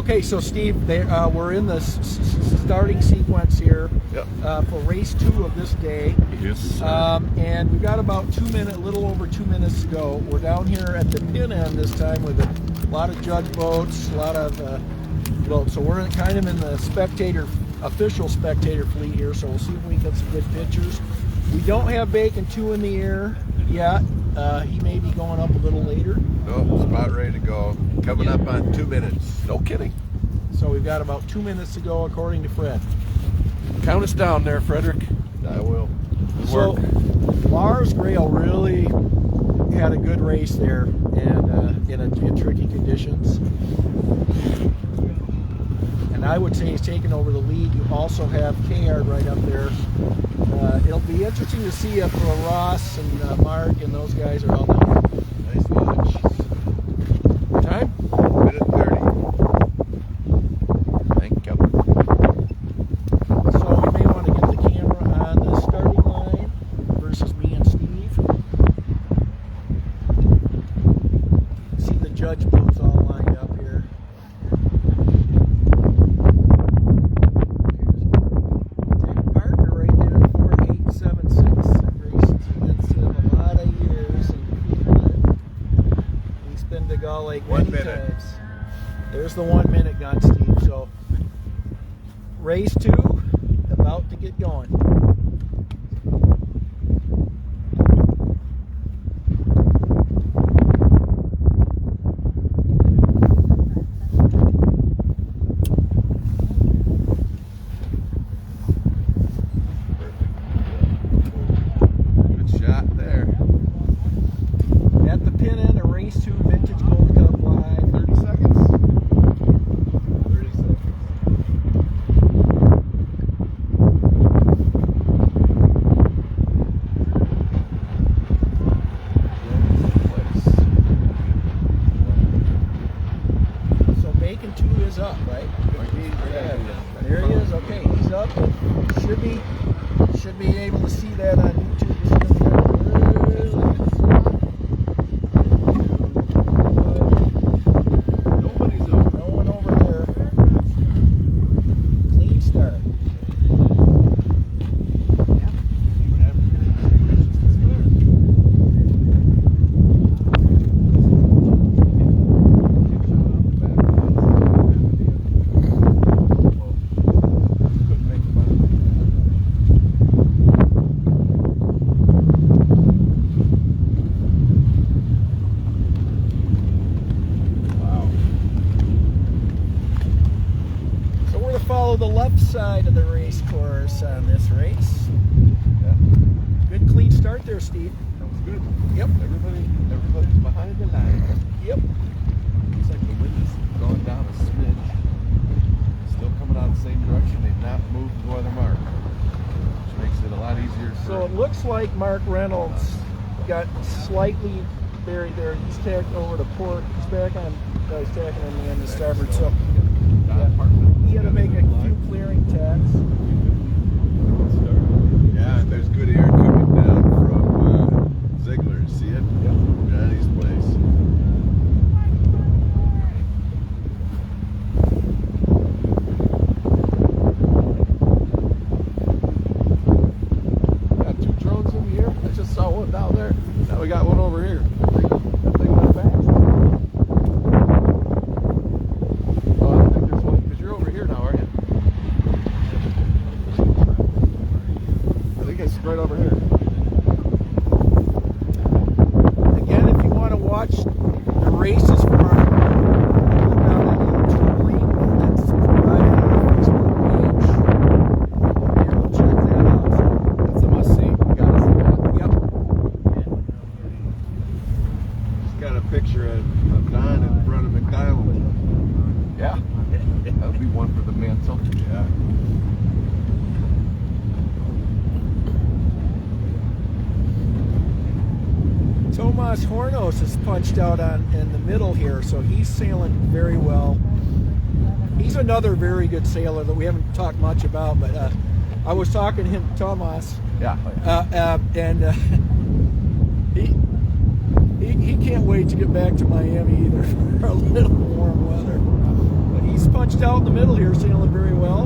Okay, so Steve, we're in the starting sequence here for race 2 of this day. Yes, sir. And we've got about a little over 2 minutes to go. We're down here at the pin end this time with a lot of judge boats, a lot of boats. So we're kind of in the official spectator fleet here. So we'll see if we can get some good pictures. We don't have Bacon 2 in the air yet. He may be going up a little later. No, it's about ready to go. Coming up on 2 minutes. No kidding. So we've got about 2 minutes to go, according to Fred. Count us down there, Frederick. I will. So Lars Grail really had a good race there, and in tricky conditions. And I would say he's taken over the lead. You also have Kayard right up there. It'll be interesting to see if Ross and Mark and those guys are all down there. Nice launch. Time? Minute 30. Thank you. So we may want to get the camera on the starting line versus me and Steve. See the judge boats all lined up here. Dick Parker right there, 4876. Raced against him a lot of years. He's been to Gull Lake many times. There's the 1 minute gun, Steve. So race 2 about to get going. Good shot there. At the pin end of race 2, Vintage Gold Cup Live. 30 seconds. 30 seconds. So Bacon 2 is up, right? There he is. Okay, he's up. Should be able to see that on YouTube. Nobody's up. No one over there. Clean start. So we're going to follow the left side of the race course on this race. Good clean start there, Steve. That was good. Yep. Everybody's behind the line. Yep. Looks like the wind has gone down a smidge. Still coming out the same direction. They've not moved the weather mark, which makes it a lot easier. So it looks like Mark Reynolds got slightly buried there. He's tacked over to port. He's back on. He's tacking on the end of starboard. So he had to make a few clearing tacks. Yeah, and there's good air coming down from Ziegler. See it? Yep. Johnny's place. Got 2 drones in here. I just saw one down there. Now we got one over here. That thing went fast. Oh, I don't think there's one, because you're over here now, aren't you? I think it's right over here. Again, if you want to watch the races from our down at YouTube link that's provided on our Facebook page, you'll be able to check that out. That's a must see. You gotta see that. Yep. Just got a picture of Don in front of McDonald's. Yeah. That would be one for the mantle. Yeah. Tomas Hornos is punched out in the middle here, so he's sailing very well. He's another very good sailor that we haven't talked much about, but I was talking to him, Tomas, Yeah. and he can't wait to get back to Miami either for a little warm weather. But he's out in the middle here, sailing very well.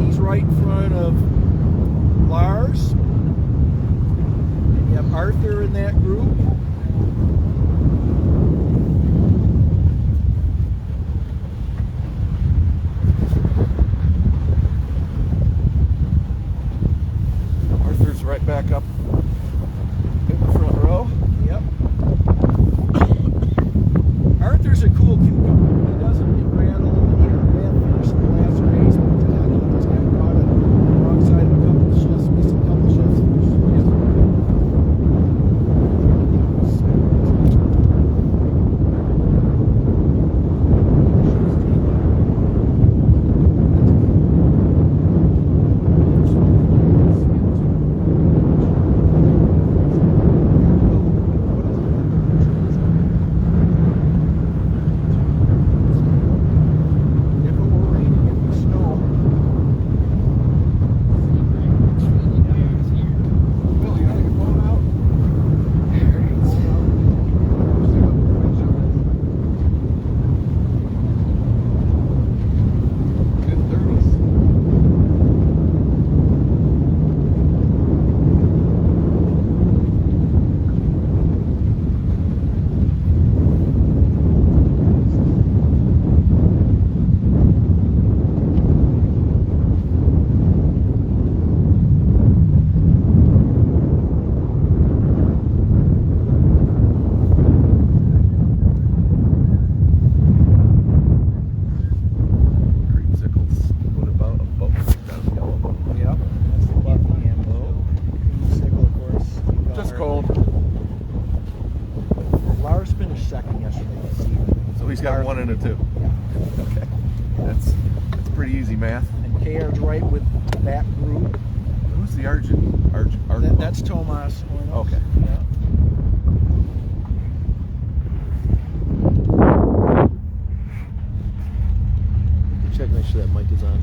He's right in front of Lars. And you have Arthur in that group. Arthur's right back up in the front row. Yep. Arthur's a cool cucumber. He doesn't get rattled. He had a bad finish in the last race, but he just got caught on the wrong side of a couple of shifts, missed a couple of shifts. If it were raining, it would snow. Bill, you gotta get blown out. Good 30s. Creamsicles. What about a boat? Down the yellow boat. Yep. That's the Buffy ammo. Sickle, of course. Just cold. Lars finished second yesterday. So he's got 1 and a 2. Yeah. Okay. That's pretty easy math. And KR's right with that group. Who's the Argent? That's Tomas. Hornos. Okay. Yeah. Check, make sure that mic is on.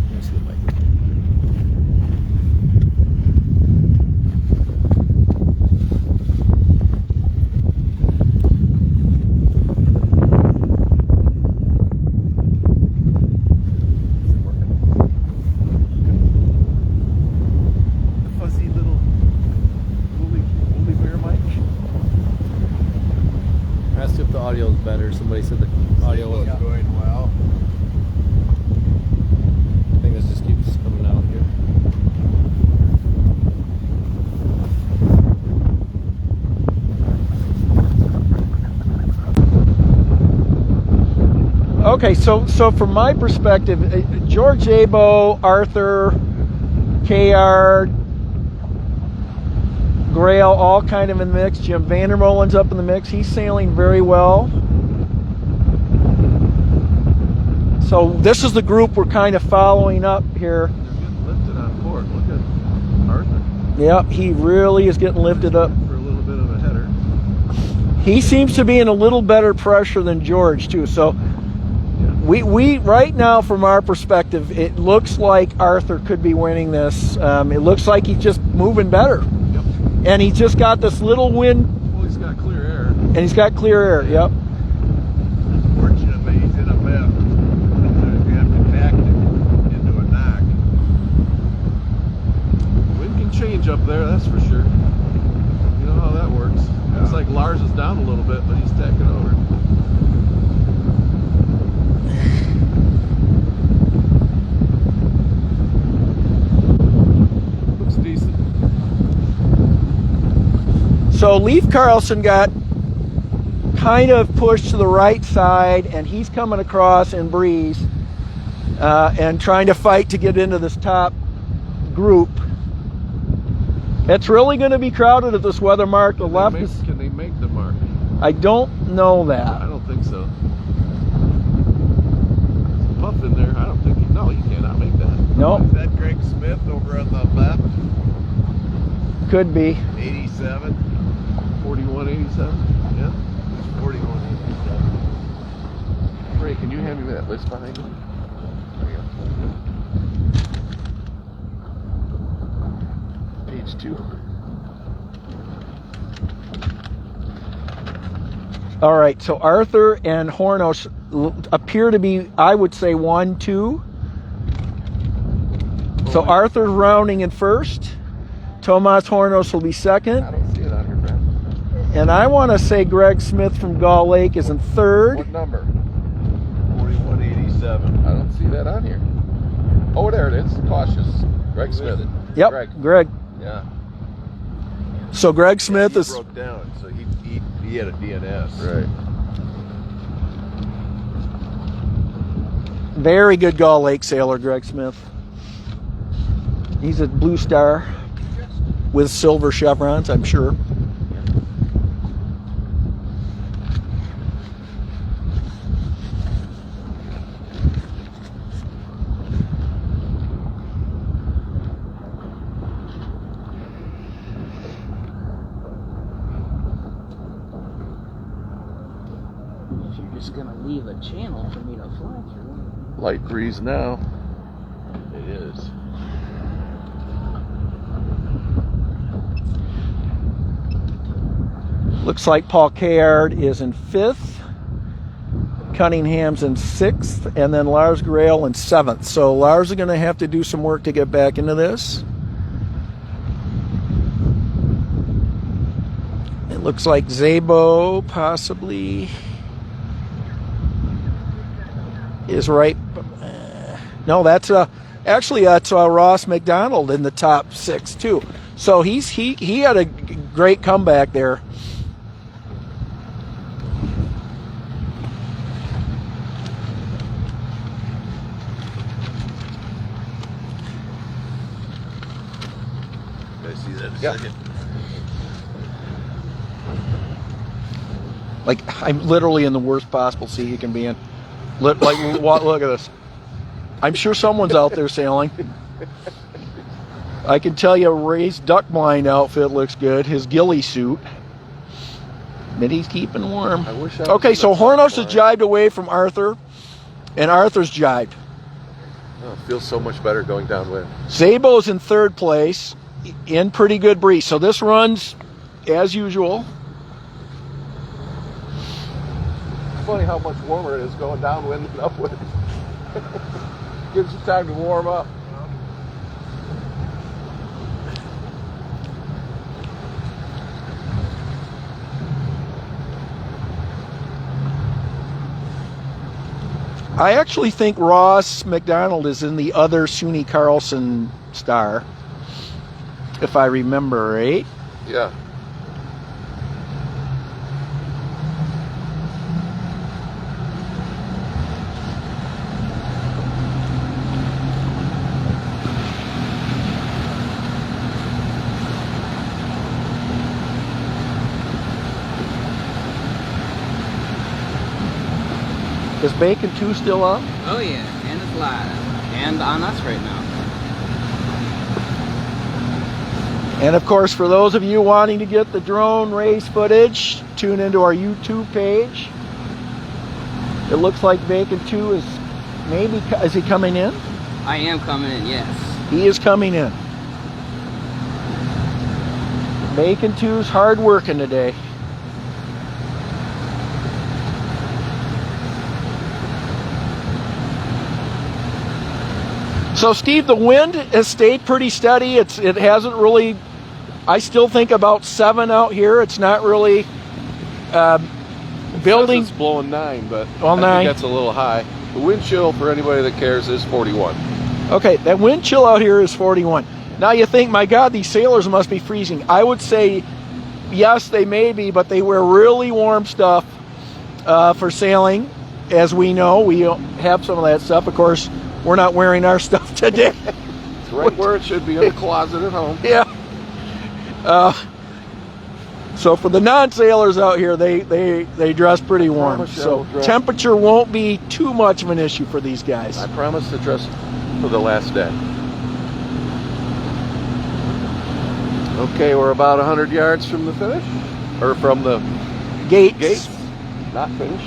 Let me see the mic. Is it working? The fuzzy little woolly bear mic. Ask if the audio is better. Somebody said the audio was. going well. I think this just keeps coming out here. Okay, so from my perspective, George Abo, Arthur, KR, Grail, all kind of in the mix. Jim Vandermolen's up in the mix. He's sailing very well. So this is the group we're kind of following up here. They're getting lifted on board. Look at Arthur Yep, he really is getting lifted up. for a little bit of a header. He seems to be in a little better pressure than George too. So Yeah. we right now, from our perspective, it looks like Arthur could be winning this. It looks like he's just moving better, Yep. and he's just got this little wind, Well, he's got clear air. and he's got clear air. Yep. Fortunately, he's in a bend. You have to back it into a knock. Wind can change up there, that's for sure. You know how that works. Looks like Lars is down a little bit, but he's tacking over. Looks decent. So Leif Carlson got kind of pushed to the right side, and he's coming across in breeze and trying to fight to get into this top group. It's really going to be crowded at this weather mark. The left is. Can they make the mark? I don't know I that. don't think so. There's a puff in there. I don't think. No, you cannot make that. Nope, Is that Greg Smith over on the left? could be. 87? 4187. Yeah. It's 4187. Ray, can you hand me that list behind you? Page 2. All right, so Arthur and Hornos appear to be, I would say, 1, 2. So Arthur's rounding in first. Tomas Hornos will be I second. don't see it on here, Brad. And I want to say Greg Smith from Gull Lake is in third. What number? 4187. I don't see that on here. Oh, there it is. Cautious. Greg Smith. Yep, Greg. Yeah. So Greg Smith He is... broke down, so he had a DNS. Right. Very good Gull Lake sailor, Greg Smith. He's a Blue Star with silver chevrons, I'm sure. If you're just gonna leave a channel for me to fly through. Light breeze now. It is. Looks like Paul Kayard is in 5th. Cunningham's in 6th. And then Lars Grail in 7th. So Lars is going to have to do some work to get back into this. It looks like Zabo possibly is right. No, that's actually that's Ross McDonald in the top 6 too. So he had a great comeback there. I see that in a Yeah. second. Like, I'm literally in the worst possible seat you can be in. Look at this. I'm sure someone's out there sailing. I can tell you Ray's duck blind outfit looks good. His ghillie suit. But he's keeping warm. I wish I was Okay, in so the duck Hornos has blind. jibed away from Arthur. And Arthur's jibed. Oh, it feels so much better going downwind. Zabo's in 3rd place. In pretty good breeze. So this runs as usual. It's funny how much warmer it is going downwind than upwind. Gives you time to warm up. I actually think Ross McDonald is in the other SUNY Carlson star, if I remember right. Yeah. Is Bacon 2 still up? Oh yeah, and it's live. And on us right now. And of course, for those of you wanting to get the drone race footage, tune into our YouTube page. It looks like Bacon 2 is is he coming in? I am coming in, yes. He is coming in. Bacon 2's hard working today. So Steve, the wind has stayed pretty steady. It hasn't really, I still think about 7 out here. It's not really building. It's blowing 9, but Well, I 9. think that's a little high. The wind chill, for anybody that cares, is 41. Okay, that wind chill out here is 41. Now you think, my God, these sailors must be freezing. I would say, yes, they may be, but they wear really warm stuff for sailing. As we know, we have some of that stuff. Of course, we're not wearing our stuff today. It's right where it should be, in the closet at home. Yeah. So for the non-sailors out here, they dress pretty warm. promise you I So will dress. temperature won't be too much of an issue for these guys. I promise to dress for the last day. Okay, we're about 100 yards from the finish, or from the Gates. gate, not finish.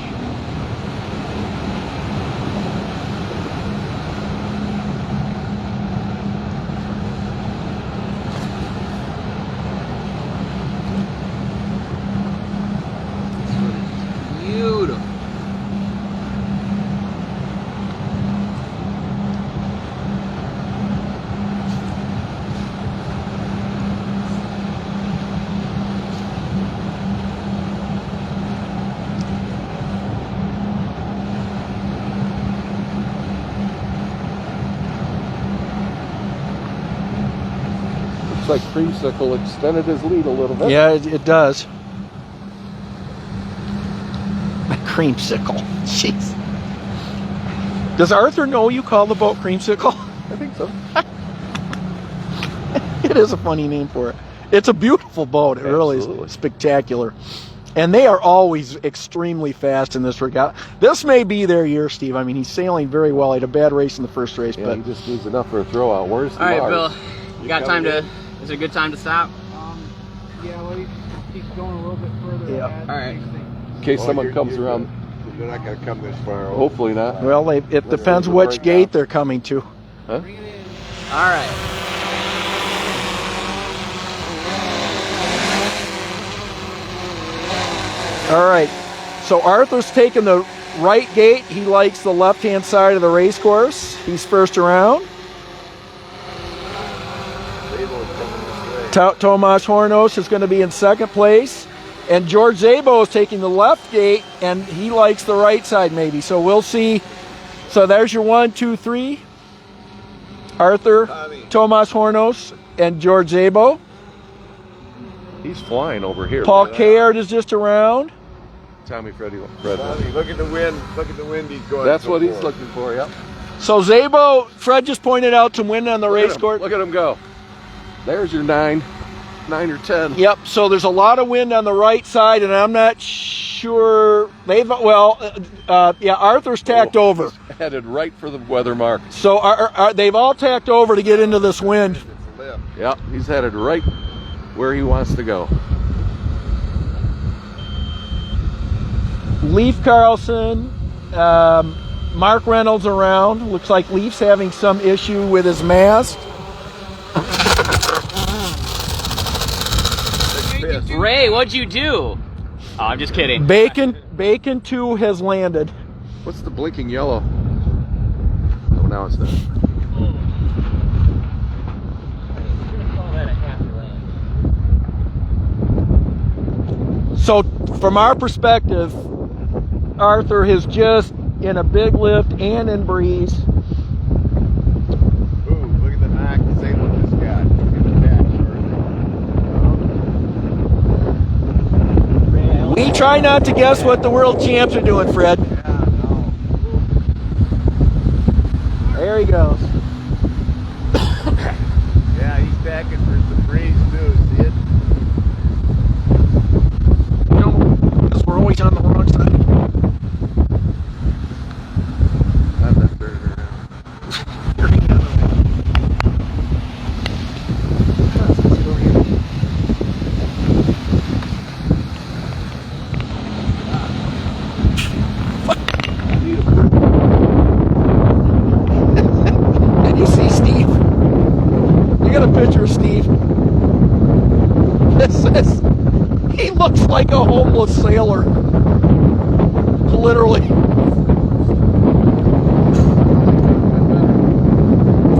Looks like Creamsicle extended his lead a little bit. Yeah, it does. Creamsicle. Jeez. Does Arthur know you call the boat Creamsicle? I think so. It is a funny name for it. It's a beautiful boat. It really Absolutely. is spectacular. And they are always extremely fast in this regatta. This may be their year, Steve. I mean, he's sailing very well. He had a bad race in the first race, Yeah, but he just needs enough for a throwout. Where's the All right, Mars? Bill. You got time to? Is it a good time to stop? Yeah, well, he's going a little bit further Yeah. ahead. All right. In case someone comes around. They're not going to come this far. Hopefully not. well, it depends which gate they're coming to. Huh? All right. All right. So Arthur's taking the right gate. He likes the left-hand side of the race course. He's first around. Tomas Hornos is going to be in second place. And George Zabo is taking the left gate, and he likes the right side maybe. So we'll see. So there's your 1, 2, 3. Arthur, Tomas Hornos, and George Zabo. He's flying over here. Paul Kayard is just around. Tommy Fred. Tommy, look at the wind. Look at the wind he's going. That's so what he's far. looking for, yep. So Zabo, Fred just pointed out some wind on the race course. Look at him go. There's your 9 or 10. Yep, so there's a lot of wind on the right side, and I'm not sure Arthur's tacked over. Headed right for the weather mark. So they've all tacked over to get into this wind. Yep, he's headed right where he wants to go. Leif Carlson, Mark Reynolds around. Looks like Leif's having some issue with his mast. Ray, what'd you do? Oh, I'm just kidding. Bacon 2 has landed. What's the blinking yellow? Oh, now it's not. So from our perspective, Arthur is just in a big lift and in breeze. Ooh, look at the knock Zabo just got. Look at the back further. We try not to guess what the world champs are doing, Fred. Yeah, no. There he goes. Yeah, he's backing for some breeze too. See it? Because we're always on the wrong side. Not that third around. Did you see Steve? You got a picture of Steve? He looks like a homeless sailor. Literally.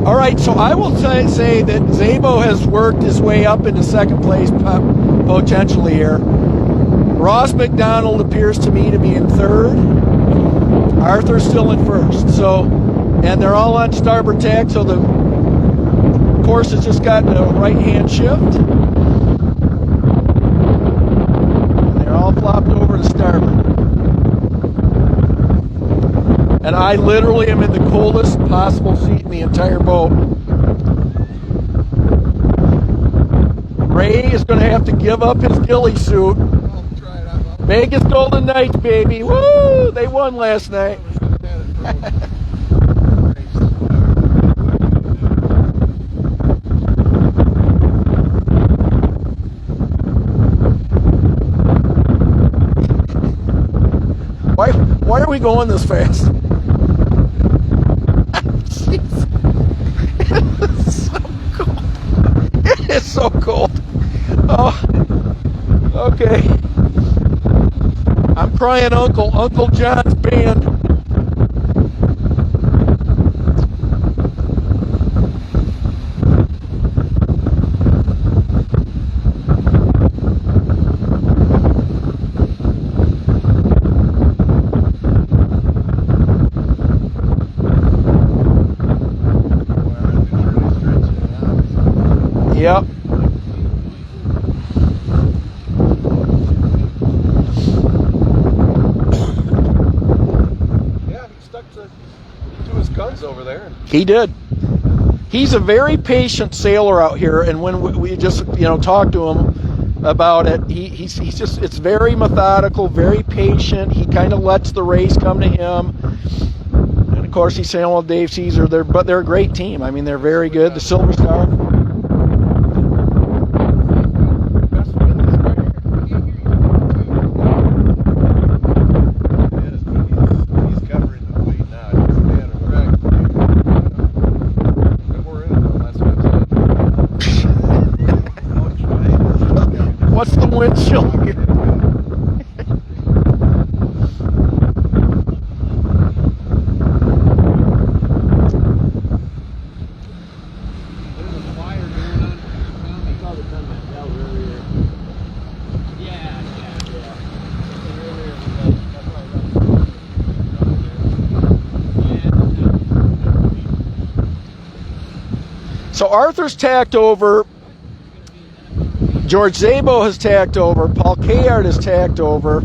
All right, so I will say that Zabo has worked his way up into second place potentially here. Ross McDonald appears to me to be in third. Arthur's still in first. So, and they're all on starboard tack, so the course has just gotten a right-hand shift. And they're all flopped over to starboard. And I literally am in the coldest possible seat in the entire boat. Ray is going to have to give up his ghillie suit. Vegas Golden Knights, baby. Woo! They won last night. Why are we going this fast? Jeez. It's so cold. It is so cold. Oh, okay. I'm crying Uncle John's band. Yep. guns over there. And He did. He's a very patient sailor out here, and when we just talked to him about it, he's just, it's very methodical, very patient. He kind of lets the race come to him. And of course, he's sailing with Dave Caesar, but they're a great team. I mean, they're very good. The Silver Star. He's covering the fleet now. He's staying on track. we're in it though, that's what I'm saying. What's the wind chill here? There's a fire going on. I saw the gun that fell earlier. Yeah. Earlier, that's why I So Arthur's tacked over. George Szabo has tacked over. Paul Kayard has tacked over.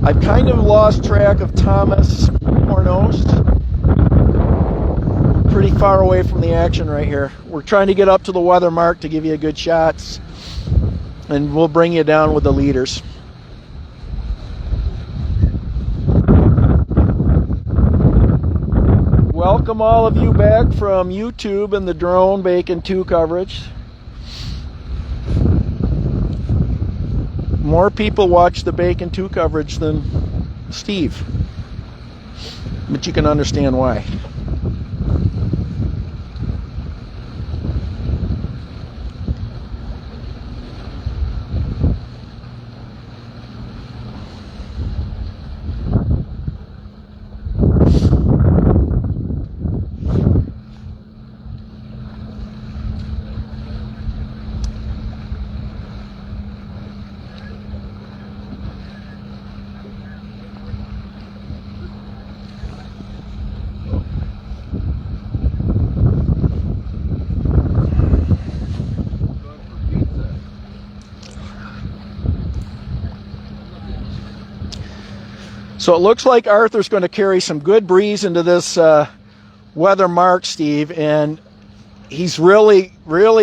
I've kind of lost track of Thomas Hornost. Pretty far away from the action right here. We're trying to get up to the weather mark to give you good shots, and we'll bring you down with the leaders. Welcome all of you back from YouTube and the drone Bacon 2 coverage. More people watch the Bacon 2 coverage than Steve, but you can understand why. So it looks like Arthur's going to carry some good breeze into this weather mark, Steve, and he's really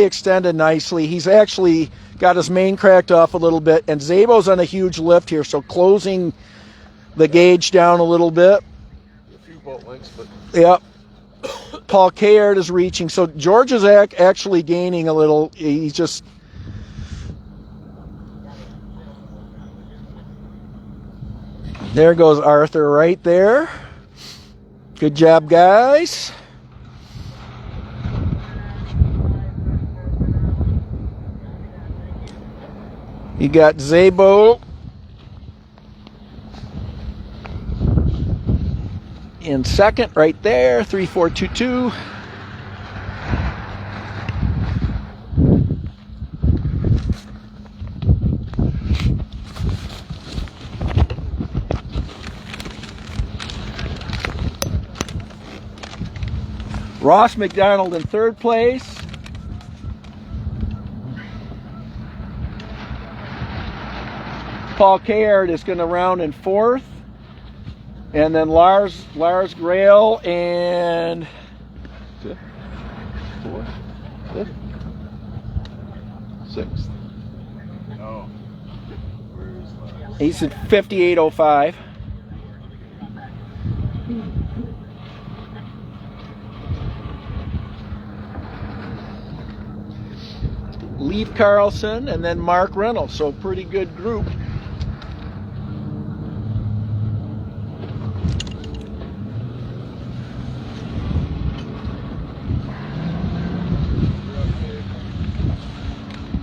extended nicely. He's actually got his main cracked off a little bit, and Szabo's on a huge lift here, so closing the gauge down a little bit. A few boat lengths, but Yep. Paul Kayard is reaching, so George is actually gaining a little. He's just... There goes Arthur right there. Good job, guys. You got Szabo in second right there, 3-4-2-2. Ross McDonald in third place. Paul Kayard is going to round in fourth. And then Lars Grail and fifth, fourth, fifth, sixth. Oh. Where's Lars? he's at 58.05. Leif Carlson and then Mark Reynolds, so pretty good group.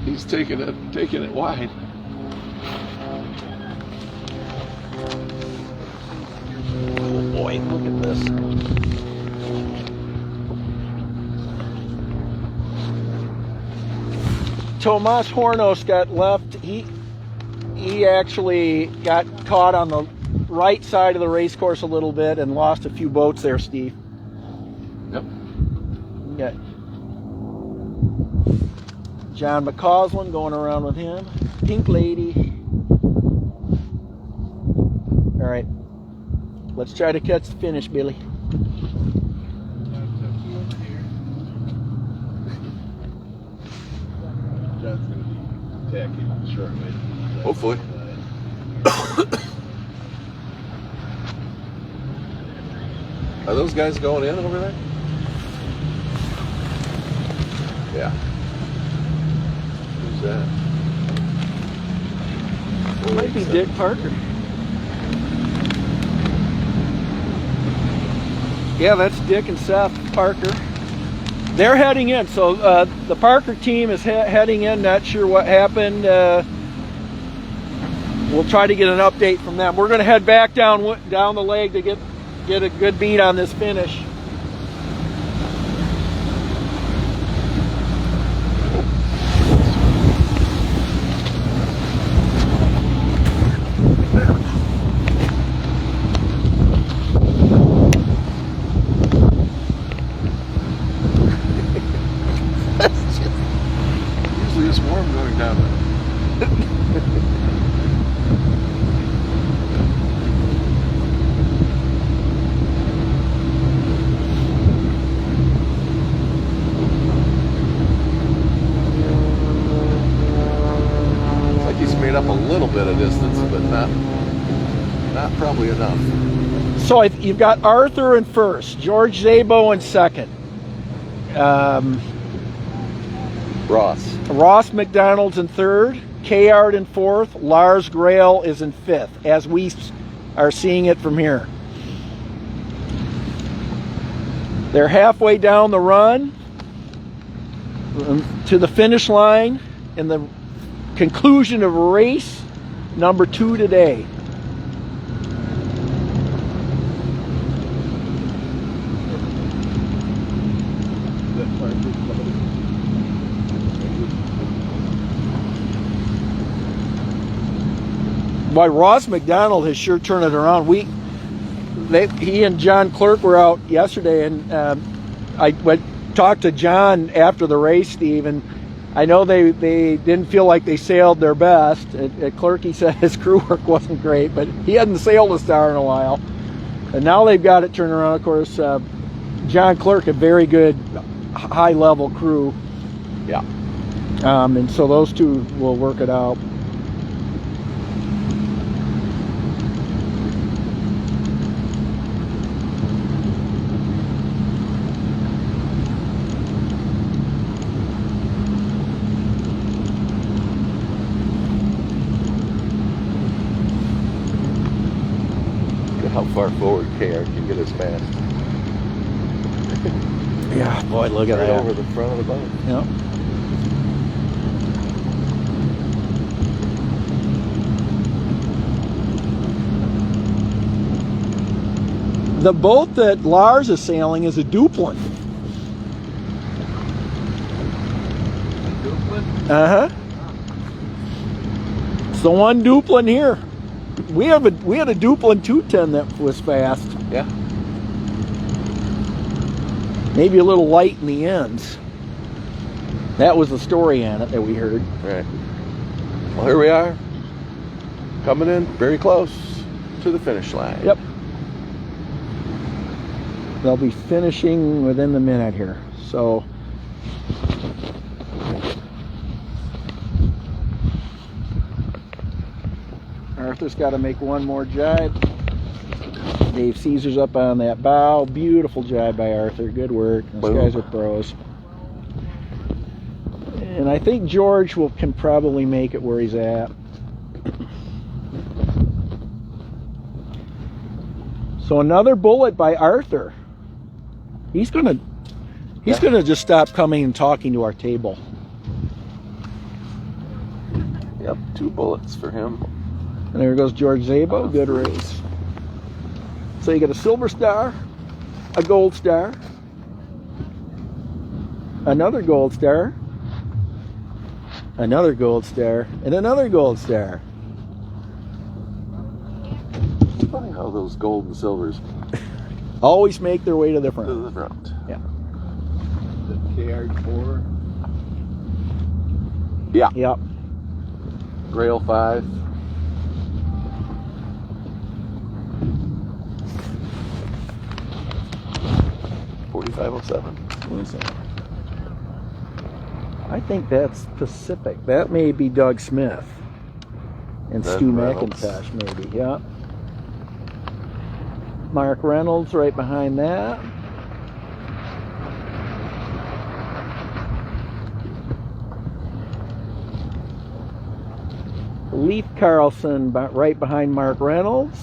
He's taking it wide. Oh boy, look at this. Tomas Hornos got left. He actually got caught on the right side of the race course a little bit and lost a few boats there, Steve. Yep. Yeah. John McCausland going around with him. Pink Lady. All right. Let's try to catch the finish, Billy. John's gonna be attacking shortly. Hopefully. Are those guys going in over there? Yeah. Who's that? Might be Dick Parker. Yeah, that's Dick and Seth Parker. They're heading in, so the Parker team is heading in. Not sure what happened. We'll try to get an update from them. We're going to head back down the leg to get a good beat on this finish. Usually it's warm going down there. It's like he's made up a little bit of distance, but not probably enough. So you've got Arthur in first, George Szabo in second, Ross McDonald's in third, Kayard in fourth, Lars Grail is in fifth, as we are seeing it from here. They're halfway down the run to the finish line in the conclusion of race number 2 today. Boy, Ross McDonald has sure turned it around. He and John Clerk were out yesterday, and I talked to John after the race, Steve, and I know they didn't feel like they sailed their best. At Clerk, he said his crew work wasn't great, but he hadn't sailed a Star in a while. And now they've got it turned around. Of course, John Clerk, a very good high-level crew. Yeah. And so those two will work it out. How far forward KR can get his mast. Yeah, boy, look at Right that. over the front of the boat. Yep. The boat that Lars is sailing is a Duplin. Uh-huh. It's the one Duplin here. We had a Duplin 210 that was fast. Yeah. Maybe a little light in the ends. That was the story on it that we heard. Right. Well, here we are. Coming in very close to the finish line. Yep. They'll be finishing within the minute here. So Arthur's got to make one more jibe. Dave Caesar's up on that bow. Beautiful jibe by Arthur. Good work. Those Boom. guys are pros. And I think George can probably make it where he's at. So another bullet by Arthur. He's gonna just stop coming and talking to our table. Yep, 2 bullets for him. And there goes George Szabo. Good race. So you get a silver star, a gold star, another gold star, another gold star, and another gold star. Funny how those gold and silvers Always make their way to the to front. the front. Yeah. The KR4. Yeah. Yep. Grail 5. 4507. I think that's Pacific. That may be Doug Smith. And Doug Stu Reynolds. McIntosh, maybe, yeah. Mark Reynolds right behind that. Leif Carlson right behind Mark Reynolds.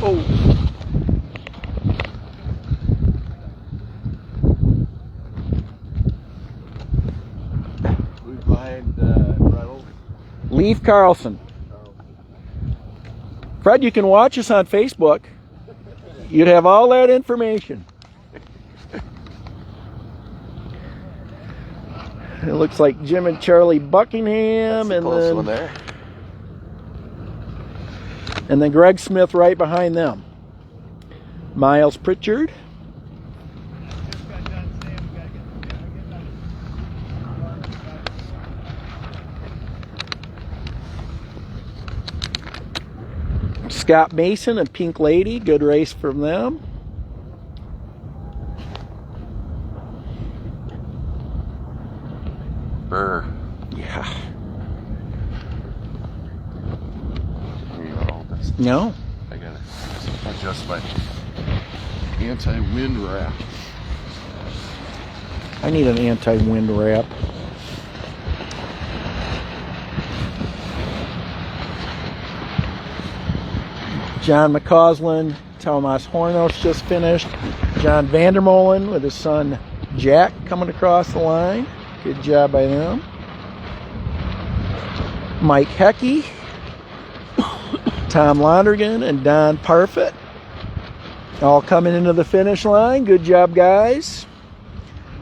Oh. Who's behind Reynolds? Leif Carlson. Fred, you can watch us on Facebook. You'd have all that information. It looks like Jim and Charlie Buckingham, That's a and close one then there. and then Greg Smith right behind them. Miles Pritchard. Scott Mason and Pink Lady, good race from them. Burr. Yeah. No, No. I gotta adjust my anti-wind wrap. I need an anti-wind wrap. John McCausland, Tomas Hornos just finished. John Vandermolen with his son Jack coming across the line. Good job by them. Mike Heckey, Tom Lonergan, and Don Parfit all coming into the finish line. Good job, guys.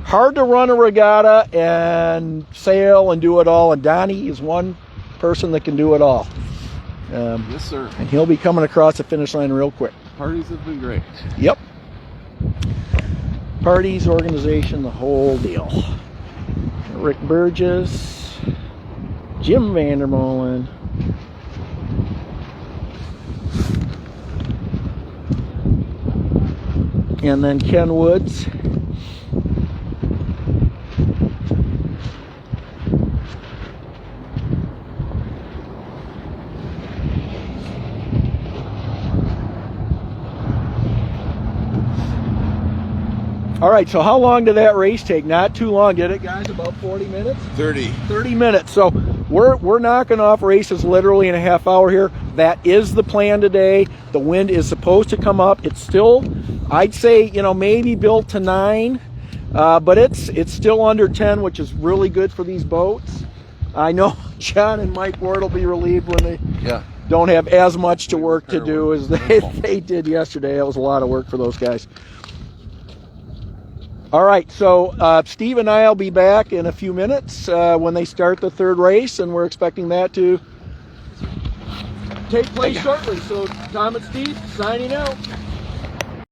Hard to run a regatta and sail and do it all, and Donnie is one person that can do it all. Yes, sir. And he'll be coming across the finish line real quick. Parties have been great. Yep. Parties, organization, the whole deal. Rick Burgess, Jim Vandermolen, and then Ken Woods. All right, so how long did that race take? Not too long, did it, guys? About 40 minutes? 30. 30 minutes. So we're knocking off races literally in a half hour here. That is the plan today. The wind is supposed to come up. It's still, I'd say, maybe built to 9, but it's still under 10, which is really good for these boats. I know John and Mike Ward will be relieved when they Yeah. don't have as much to work to do as they did yesterday. That was a lot of work for those guys. All right, so Steve and I will be back in a few minutes when they start the third race, and we're expecting that to take place shortly. So Tom and Steve signing out.